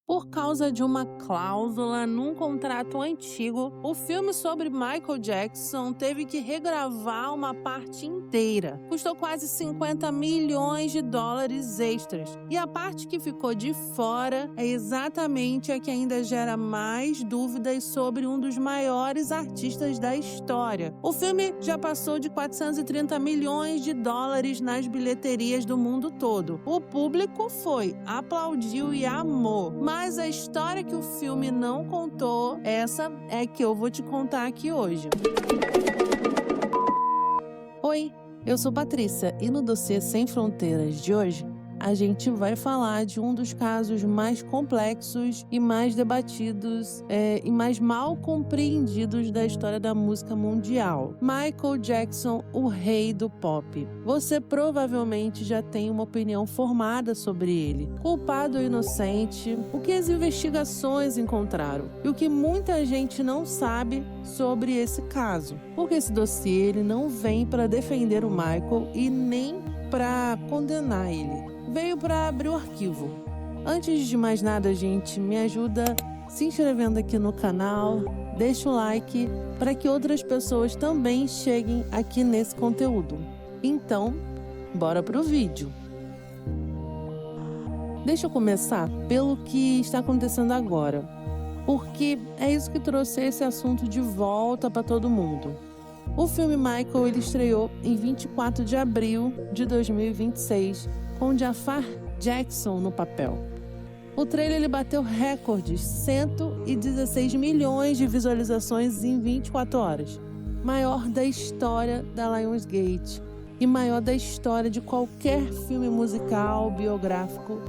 Por causa de uma cláusula num contrato antigo, o filme sobre Michael Jackson teve que regravar uma parte inteira. Custou quase 50 milhões de dólares extras. E a parte que ficou de fora é exatamente a que ainda gera mais dúvidas sobre um dos maiores artistas da história. O filme já passou de 430 milhões de dólares nas bilheterias do mundo todo. O público aplaudiu e amou. Mas a história que o filme não contou, essa é que eu vou te contar aqui hoje. Oi, eu sou Patrícia e no dossiê Sem Fronteiras de hoje, a gente vai falar de um dos casos mais complexos e mais debatidos e mais mal compreendidos da história da música mundial. Michael Jackson, o rei do pop. Você provavelmente já tem uma opinião formada sobre ele. Culpado ou inocente, o que as investigações encontraram e o que muita gente não sabe sobre esse caso. Porque esse dossiê ele não vem para defender o Michael e nem para condenar ele. Veio para abrir o arquivo. Antes de mais nada, gente, me ajuda se inscrevendo aqui no canal, deixa o like para que outras pessoas também cheguem aqui nesse conteúdo. Então, bora pro vídeo. Deixa eu começar pelo que está acontecendo agora, porque é isso que trouxe esse assunto de volta para todo mundo. O filme Michael ele estreou em 24 de abril de 2026, com Jafar Jackson no papel. O trailer ele bateu recordes, 116 milhões de visualizações em 24 horas. Maior da história da Lionsgate e maior da história de qualquer filme musical biográfico.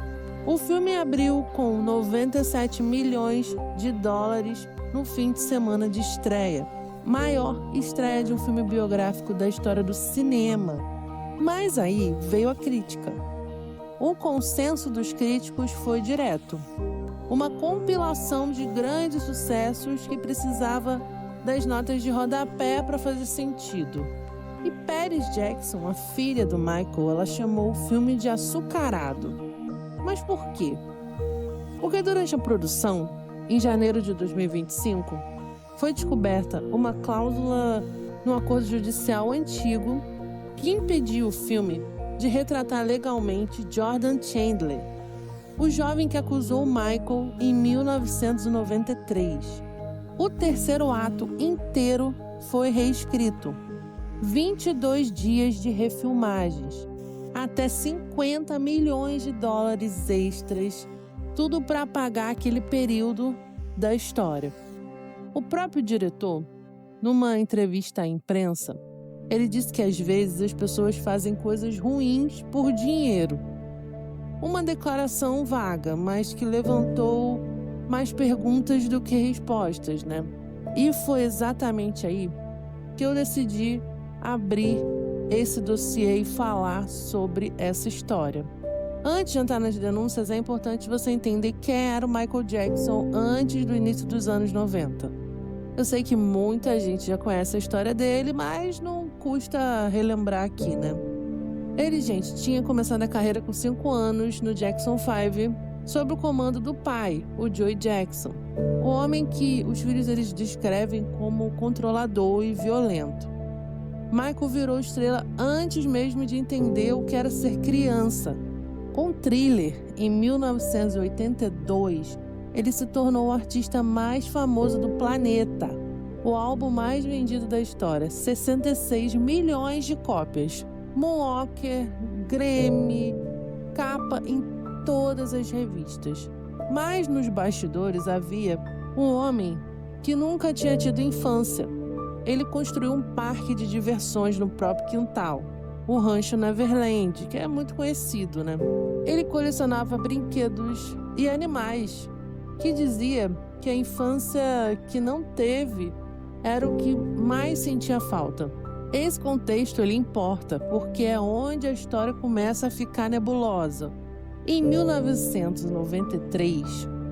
O filme abriu com 97 milhões de dólares no fim de semana de estreia. Maior estreia de um filme biográfico da história do cinema. Mas aí veio a crítica. O consenso dos críticos foi direto. Uma compilação de grandes sucessos que precisava das notas de rodapé para fazer sentido. E Paris Jackson, a filha do Michael, ela chamou o filme de açucarado. Mas por quê? Porque durante a produção, em janeiro de 2025, foi descoberta uma cláusula no acordo judicial antigo que impediu o filme de retratar legalmente Jordan Chandler, o jovem que acusou Michael em 1993. O terceiro ato inteiro foi reescrito. 22 dias de refilmagens, até 50 milhões de dólares extras, tudo para apagar aquele período da história. O próprio diretor, numa entrevista à imprensa, ele disse que às vezes as pessoas fazem coisas ruins por dinheiro. Uma declaração vaga, mas que levantou mais perguntas do que respostas, né? E foi exatamente aí que eu decidi abrir esse dossiê e falar sobre essa história. Antes de entrar nas denúncias, é importante você entender quem era o Michael Jackson antes do início dos anos 90. Eu sei que muita gente já conhece a história dele, mas não custa relembrar aqui, né? Ele, gente, tinha começado a carreira com 5 anos no Jackson 5, sob o comando do pai, o Joey Jackson. O homem que os filhos eles descrevem como controlador e violento. Michael virou estrela antes mesmo de entender o que era ser criança. Com Thriller, em 1982, ele se tornou o artista mais famoso do planeta. O álbum mais vendido da história, 66 milhões de cópias. Moonwalker, Grammy, capa em todas as revistas. Mas nos bastidores havia um homem que nunca tinha tido infância. Ele construiu um parque de diversões no próprio quintal, o Rancho Neverland, que é muito conhecido, né? Ele colecionava brinquedos e animais, que dizia que a infância que não teve era o que mais sentia falta. Esse contexto ele importa, porque é onde a história começa a ficar nebulosa. Em 1993,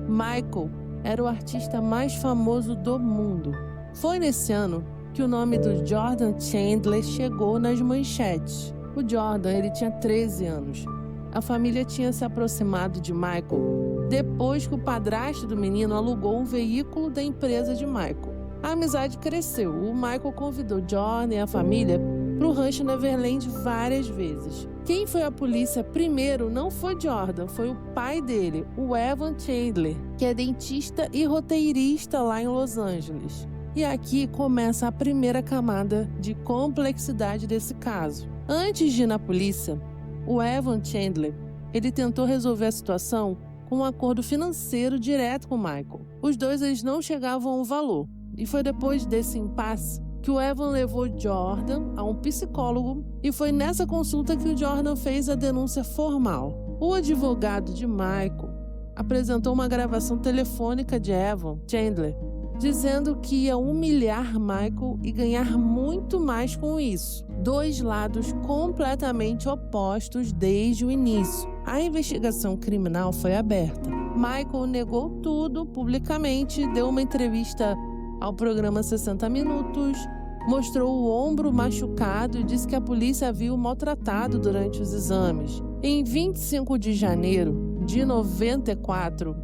Michael era o artista mais famoso do mundo. Foi nesse ano que o nome do Jordan Chandler chegou nas manchetes. O Jordan ele tinha 13 anos. A família tinha se aproximado de Michael depois que o padrasto do menino alugou um veículo da empresa de Michael. A amizade cresceu. O Michael convidou Jordan e a família para o Rancho Neverland várias vezes. Quem foi à polícia primeiro não foi Jordan, foi o pai dele, o Evan Chandler, que é dentista e roteirista lá em Los Angeles. E aqui começa a primeira camada de complexidade desse caso. Antes de ir na polícia, o Evan Chandler, ele tentou resolver a situação com um acordo financeiro direto com o Michael. Os dois eles não chegavam a um valor. E foi depois desse impasse que o Evan levou Jordan a um psicólogo e foi nessa consulta que o Jordan fez a denúncia formal. O advogado de Michael apresentou uma gravação telefônica de Evan Chandler dizendo que ia humilhar Michael e ganhar muito mais com isso. Dois lados completamente opostos desde o início. A investigação criminal foi aberta. Michael negou tudo publicamente, deu uma entrevista ao programa 60 Minutos, mostrou o ombro machucado e disse que a polícia havia o maltratado durante os exames. Em 25 de janeiro de 94,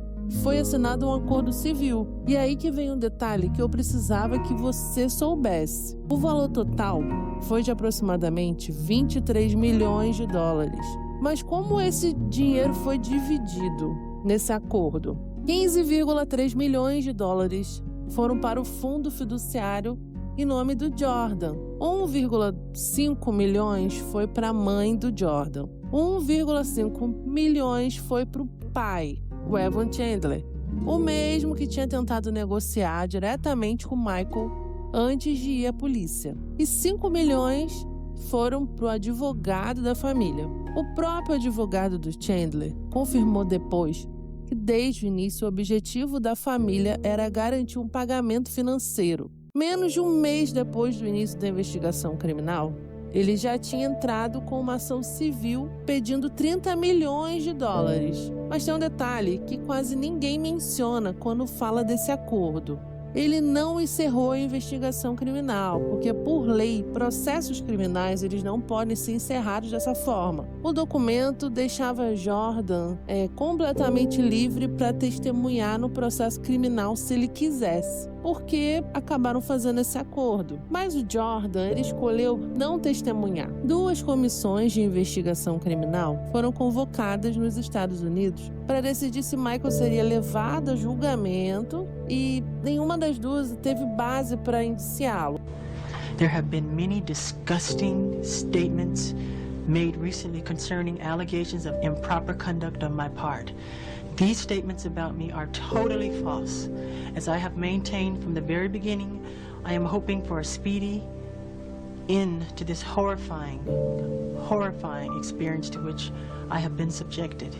foi assinado um acordo civil. E aí que vem um detalhe que eu precisava que você soubesse. O valor total foi de aproximadamente 23 milhões de dólares. Mas como esse dinheiro foi dividido nesse acordo? 15,3 milhões de dólares foram para o fundo fiduciário em nome do Jordan. 1,5 milhões foi para a mãe do Jordan. 1,5 milhões foi para o pai, o Evan Chandler, o mesmo que tinha tentado negociar diretamente com Michael antes de ir à polícia. E 5 milhões foram para o advogado da família. O próprio advogado do Chandler confirmou depois que desde o início o objetivo da família era garantir um pagamento financeiro. Menos de um mês depois do início da investigação criminal, ele já tinha entrado com uma ação civil pedindo 30 milhões de dólares. Mas tem um detalhe que quase ninguém menciona quando fala desse acordo. Ele não encerrou a investigação criminal, porque por lei, processos criminais eles não podem ser encerrados dessa forma. O documento deixava Jordan completamente livre para testemunhar no processo criminal se ele quisesse, porque acabaram fazendo esse acordo. Mas o Jordan ele escolheu não testemunhar. 2 comissões de investigação criminal foram convocadas nos Estados Unidos para decidir se Michael seria levado a julgamento e nenhuma das duas teve base para indiciá-lo. There have been many disgusting statements made recently concerning allegations of improper conduct on my part. These statements about me are totally false. As I have maintained from the very beginning, I am hoping for a speedy end to this horrifying experience to which I have been subjected.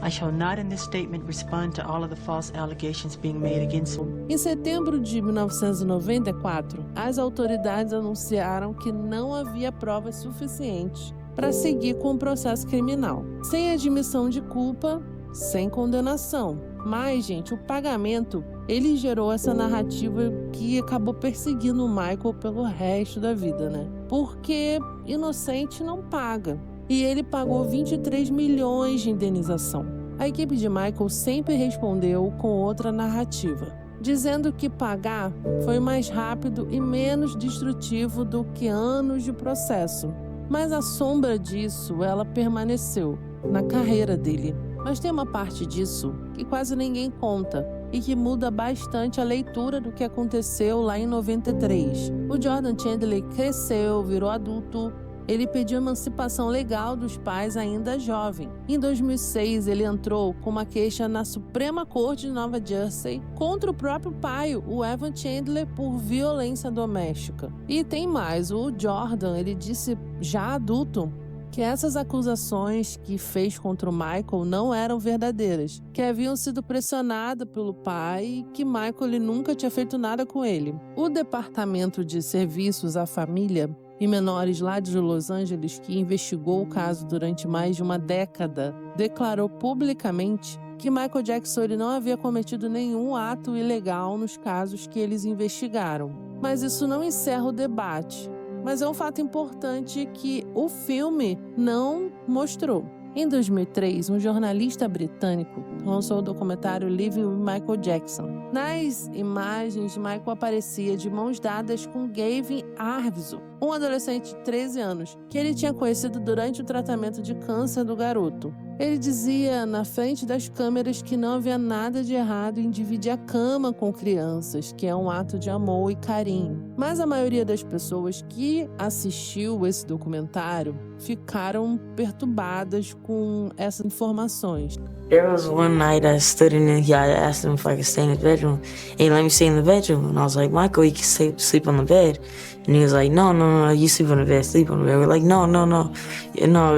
I shall not in this statement respond to all of the false allegations being made against me. Em setembro de 1994, as autoridades anunciaram que não havia provas suficientes para seguir com o processo criminal. Sem admissão de culpa, sem condenação. Mas, gente, o pagamento, ele gerou essa narrativa que acabou perseguindo o Michael pelo resto da vida, né? Porque inocente não paga. E ele pagou 23 milhões de indenização. A equipe de Michael sempre respondeu com outra narrativa, dizendo que pagar foi mais rápido e menos destrutivo do que anos de processo. Mas a sombra disso, ela permaneceu na carreira dele. Mas tem uma parte disso que quase ninguém conta e que muda bastante a leitura do que aconteceu lá em 93. O Jordan Chandler cresceu, virou adulto. Ele pediu emancipação legal dos pais ainda jovem. Em 2006, ele entrou com uma queixa na Suprema Corte de Nova Jersey contra o próprio pai, o Evan Chandler, por violência doméstica. E tem mais, o Jordan, ele disse já adulto que essas acusações que fez contra o Michael não eram verdadeiras, que haviam sido pressionadas pelo pai e que Michael ele nunca tinha feito nada com ele. O Departamento de Serviços à Família e Menores lá de Los Angeles, que investigou o caso durante mais de uma década, declarou publicamente que Michael Jackson ele não havia cometido nenhum ato ilegal nos casos que eles investigaram. Mas isso não encerra o debate. Mas é um fato importante que o filme não mostrou. Em 2003, um jornalista britânico lançou o documentário Living with Michael Jackson. Nas imagens, Michael aparecia de mãos dadas com Gavin Arvizo, um adolescente de 13 anos, que ele tinha conhecido durante o tratamento de câncer do garoto. Ele dizia na frente das câmeras que não havia nada de errado em dividir a cama com crianças, que é um ato de amor e carinho. Mas a maioria das pessoas que assistiu esse documentário ficaram perturbadas com essas informações. There was one night I stood in and I asked him if I could stay in the bedroom. He let me stay in the bedroom. And I was like, Michael, you can sleep on the bed. And he was like, no, you sleep on the bed, sleep on the bed. We're like, no,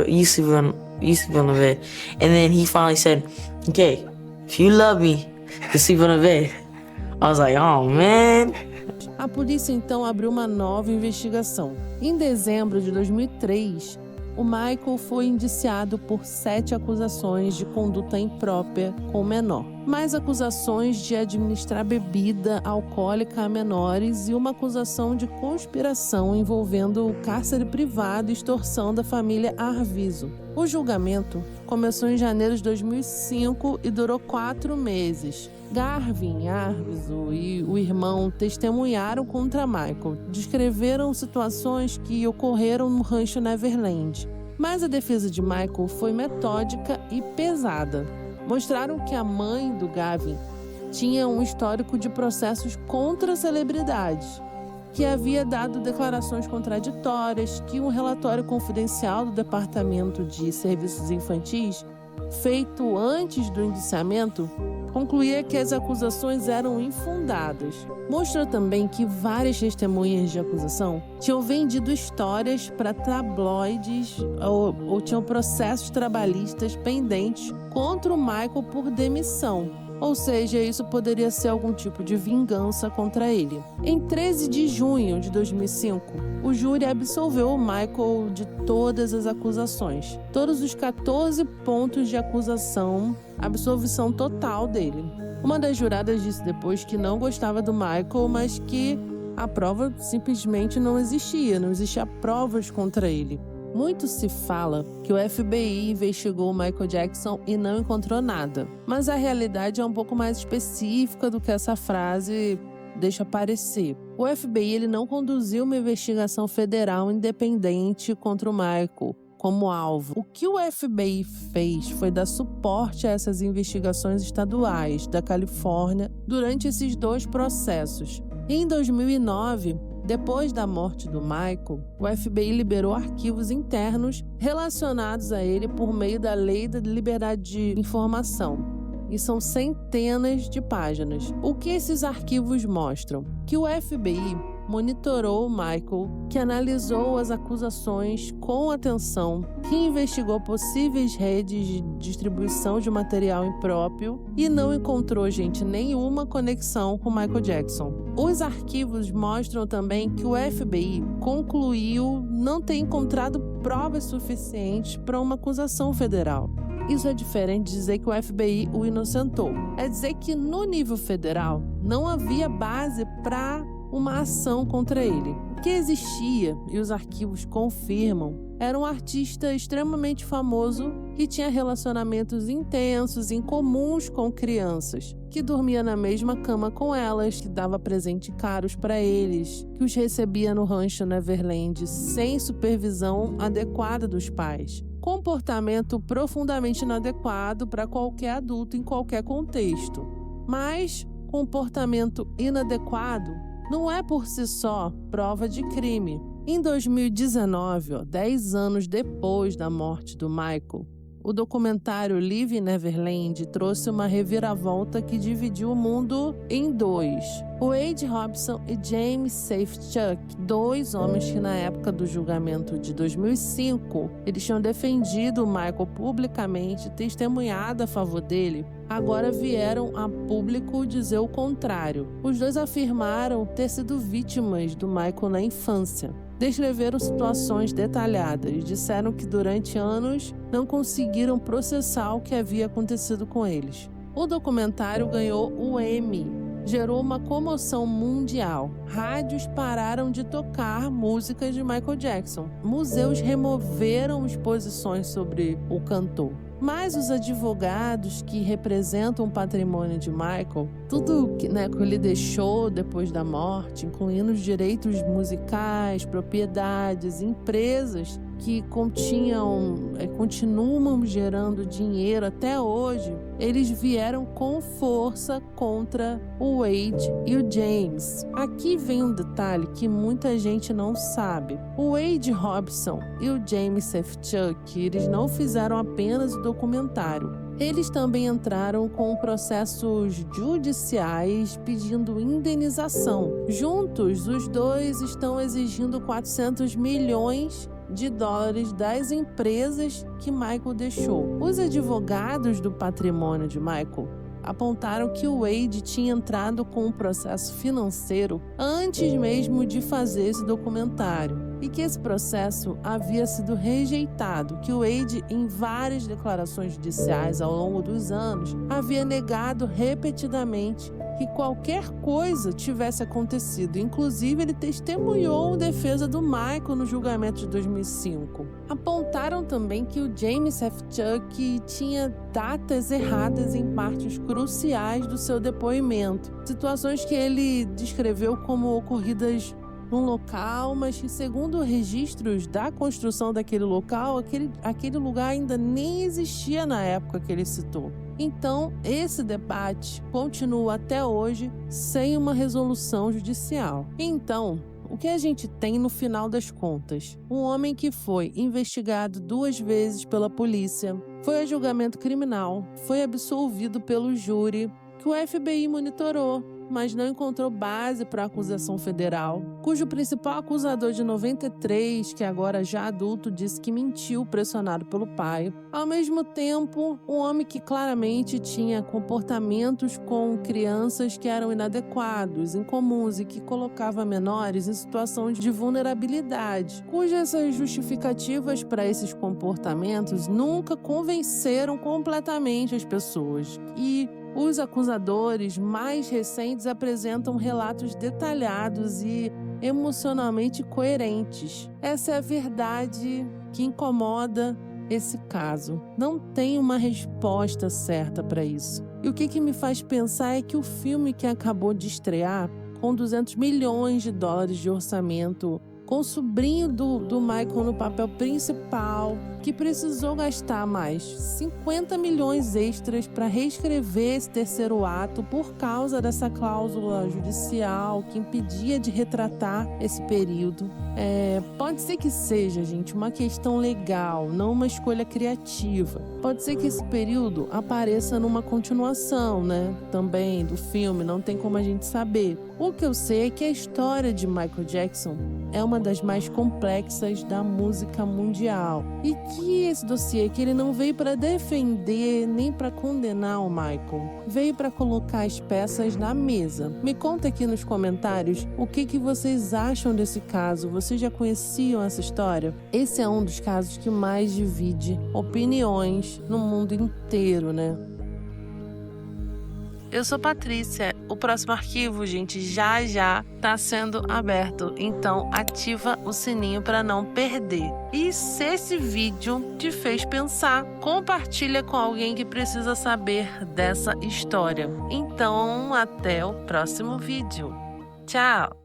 you sleep on the bed. And then he finally said, okay, if you love me, you sleep on the bed. I was like, oh, man. A polícia então abriu uma nova investigação. Em dezembro de 2003, o Michael foi indiciado por 7 acusações de conduta imprópria com o menor, mais acusações de administrar bebida alcoólica a menores e uma acusação de conspiração envolvendo o cárcere privado e extorsão da família Arvizo. O julgamento começou em janeiro de 2005 e durou 4 meses. Gavin Arvizo e o irmão testemunharam contra Michael, descreveram situações que ocorreram no rancho Neverland. Mas a defesa de Michael foi metódica e pesada. Mostraram que a mãe do Gavin tinha um histórico de processos contra celebridades, que havia dado declarações contraditórias, que um relatório confidencial do Departamento de Serviços Infantis, feito antes do indiciamento, concluía que as acusações eram infundadas. Mostrou também que várias testemunhas de acusação tinham vendido histórias para tabloides ou tinham processos trabalhistas pendentes contra o Michael por demissão. Ou seja, isso poderia ser algum tipo de vingança contra ele. Em 13 de junho de 2005, o júri absolveu o Michael de todas as acusações. Todos os 14 pontos de acusação, absolvição total dele. Uma das juradas disse depois que não gostava do Michael, mas que a prova simplesmente não existia provas contra ele. Muito se fala que o FBI investigou o Michael Jackson e não encontrou nada. Mas a realidade é um pouco mais específica do que essa frase deixa parecer. O FBI ele não conduziu uma investigação federal independente contra o Michael como alvo. O que o FBI fez foi dar suporte a essas investigações estaduais da Califórnia durante esses 2 processos. Em 2009, depois da morte do Michael, o FBI liberou arquivos internos relacionados a ele por meio da Lei da Liberdade de Informação. E são centenas de páginas. O que esses arquivos mostram? Que o FBI monitorou o Michael, que analisou as acusações com atenção, que investigou possíveis redes de distribuição de material impróprio e não encontrou, nenhuma conexão com Michael Jackson. Os arquivos mostram também que o FBI concluiu não ter encontrado provas suficientes para uma acusação federal. Isso é diferente de dizer que o FBI o inocentou. É dizer que no nível federal não havia base para uma ação contra ele. O que existia, e os arquivos confirmam, era um artista extremamente famoso que tinha relacionamentos intensos, incomuns com crianças, que dormia na mesma cama com elas, que dava presentes caros para eles, que os recebia no rancho Neverland sem supervisão adequada dos pais. Comportamento profundamente inadequado para qualquer adulto em qualquer contexto. Mas comportamento inadequado não é por si só prova de crime. Em 2019, 10 anos depois da morte do Michael, o documentário Living Neverland trouxe uma reviravolta que dividiu o mundo em 2. Wade Robson e James Safechuck, 2 homens que na época do julgamento de 2005, eles tinham defendido o Michael publicamente, testemunhado a favor dele, agora vieram a público dizer o contrário. Os 2 afirmaram ter sido vítimas do Michael na infância. Descreveram situações detalhadas, disseram que durante anos não conseguiram processar o que havia acontecido com eles. O documentário ganhou o Emmy, gerou uma comoção mundial. Rádios pararam de tocar músicas de Michael Jackson. Museus removeram exposições sobre o cantor. Mas os advogados que representam o patrimônio de Michael, tudo que ele deixou depois da morte, incluindo os direitos musicais, propriedades, empresas que continuam gerando dinheiro até hoje, eles vieram com força contra o Wade e o James. Aqui vem um detalhe que muita gente não sabe. O Wade Robson e o James Safechuck, eles não fizeram apenas o documentário. Eles também entraram com processos judiciais pedindo indenização. Juntos, os dois estão exigindo 400 milhões de dólares das empresas que Michael deixou. Os advogados do patrimônio de Michael apontaram que o Wade tinha entrado com um processo financeiro antes mesmo de fazer esse documentário e que esse processo havia sido rejeitado, que o Wade, em várias declarações judiciais ao longo dos anos, havia negado repetidamente que qualquer coisa tivesse acontecido. Inclusive, ele testemunhou em defesa do Michael no julgamento de 2005. Apontaram também que o James Safechuck tinha datas erradas em partes cruciais do seu depoimento. Situações que ele descreveu como ocorridas num local, mas que, segundo registros da construção daquele local, aquele lugar ainda nem existia na época que ele citou. Então, esse debate continua até hoje sem uma resolução judicial. Então, o que a gente tem no final das contas? Um homem que foi investigado 2 vezes pela polícia, foi a julgamento criminal, foi absolvido pelo júri, que o FBI monitorou, mas não encontrou base para a acusação federal, cujo principal acusador de 93, que agora já adulto, disse que mentiu pressionado pelo pai. Ao mesmo tempo, um homem que claramente tinha comportamentos com crianças que eram inadequados, incomuns e que colocava menores em situação de vulnerabilidade, cujas justificativas para esses comportamentos nunca convenceram completamente as pessoas. E os acusadores mais recentes apresentam relatos detalhados e emocionalmente coerentes. Essa é a verdade que incomoda esse caso. Não tem uma resposta certa para isso. E o que me faz pensar é que o filme que acabou de estrear, com 200 milhões de dólares de orçamento, com o sobrinho do Michael no papel principal, que precisou gastar mais 50 milhões extras para reescrever esse terceiro ato por causa dessa cláusula judicial que impedia de retratar esse período. Pode ser que seja, gente, uma questão legal, não uma escolha criativa. Pode ser que esse período apareça numa continuação, também do filme, não tem como a gente saber. O que eu sei é que a história de Michael Jackson é uma das mais complexas da música mundial e que esse dossiê que ele não veio para defender nem para condenar o Michael, veio para colocar as peças na mesa. Me conta aqui nos comentários o que vocês acham desse caso. Vocês já conheciam essa história? Esse é um dos casos que mais divide opiniões no mundo inteiro, Eu sou Patrícia. O próximo arquivo, gente, já tá sendo aberto. Então, ativa o sininho para não perder. E se esse vídeo te fez pensar, compartilha com alguém que precisa saber dessa história. Então, até o próximo vídeo. Tchau!